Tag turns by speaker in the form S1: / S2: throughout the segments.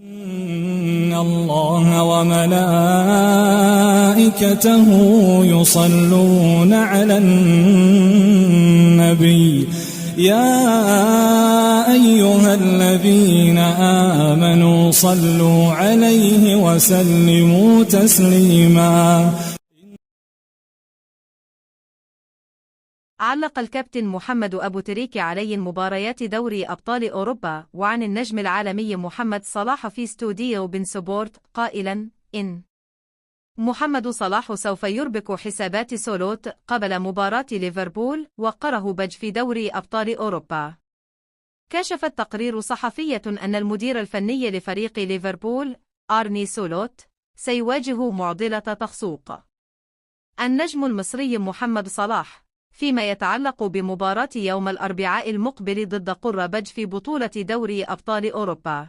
S1: إن الله وملائكته يصلون على النبي يا أيها الذين آمنوا صلوا عليه وسلموا تسليما.
S2: علق الكابتن محمد أبو تريكة علي مباريات دوري أبطال أوروبا وعن النجم العالمي محمد صلاح في استوديو بن سبورت قائلا إن محمد صلاح سوف يربك حسابات سولوت قبل مباراة ليفربول وقره بج في دوري أبطال أوروبا. كشفت تقرير صحفية أن المدير الفني لفريق ليفربول آرني سولوت سيواجه معضلة تخصوق النجم المصري محمد صلاح فيما يتعلق بمباراة يوم الأربعاء المقبل ضد قرة بج في بطولة دوري أبطال أوروبا.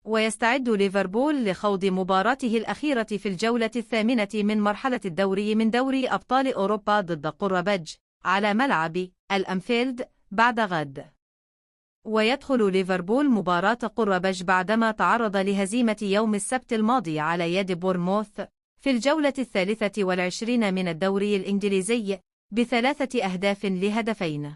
S2: ويستعد ليفربول لخوض مباراته الأخيرة في الجولة الثامنة من مرحلة الدوري من دوري أبطال أوروبا ضد قرة بج على ملعب الأنفيلد بعد غد. ويدخل ليفربول مباراة قرة بج بعدما تعرض لهزيمة يوم السبت الماضي على يد بورنموث في الجولة 23 من الدوري الإنجليزي ب3 أهداف لهدفين.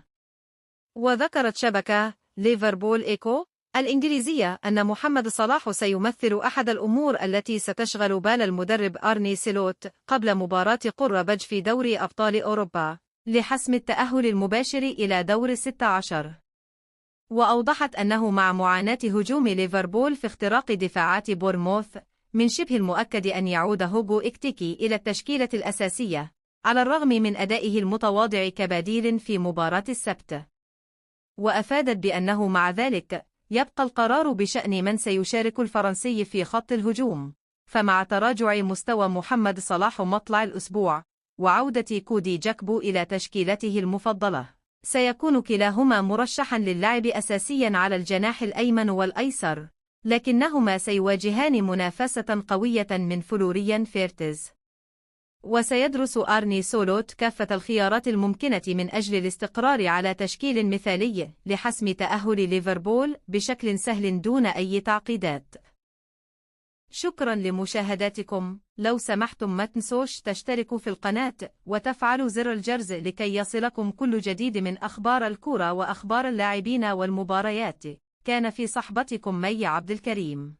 S2: وذكرت شبكة ليفربول إيكو الإنجليزية أن محمد صلاح سيمثل أحد الأمور التي ستشغل بال المدرب آرني سلوت قبل مباراة قرة بج في دوري أبطال أوروبا لحسم التأهل المباشر إلى دور 16. وأوضحت أنه مع معاناة هجوم ليفربول في اختراق دفاعات بورنموث من شبه المؤكد أن يعود هوغو إكتيكي إلى التشكيلة الأساسية على الرغم من أدائه المتواضع كبديل في مباراة السبت. وأفادت بأنه مع ذلك يبقى القرار بشأن من سيشارك الفرنسي في خط الهجوم، فمع تراجع مستوى محمد صلاح مطلع الأسبوع وعودة كودي جاكبو إلى تشكيلته المفضلة سيكون كلاهما مرشحا للعب أساسيا على الجناح الأيمن والأيسر، لكنهما سيواجهان منافسة قوية من فلوريان فيرتز. وسيدرس آرني سولوت كافة الخيارات الممكنة من أجل الاستقرار على تشكيل مثالي لحسم تأهل ليفربول بشكل سهل دون أي تعقيدات. شكرا لمشاهداتكم. لو سمحتم ما تنسوش تشتركوا في القناة وتفعلوا زر الجرس لكي يصلكم كل جديد من أخبار الكرة وأخبار اللاعبين والمباريات. كان في صحبتكم مي عبد الكريم.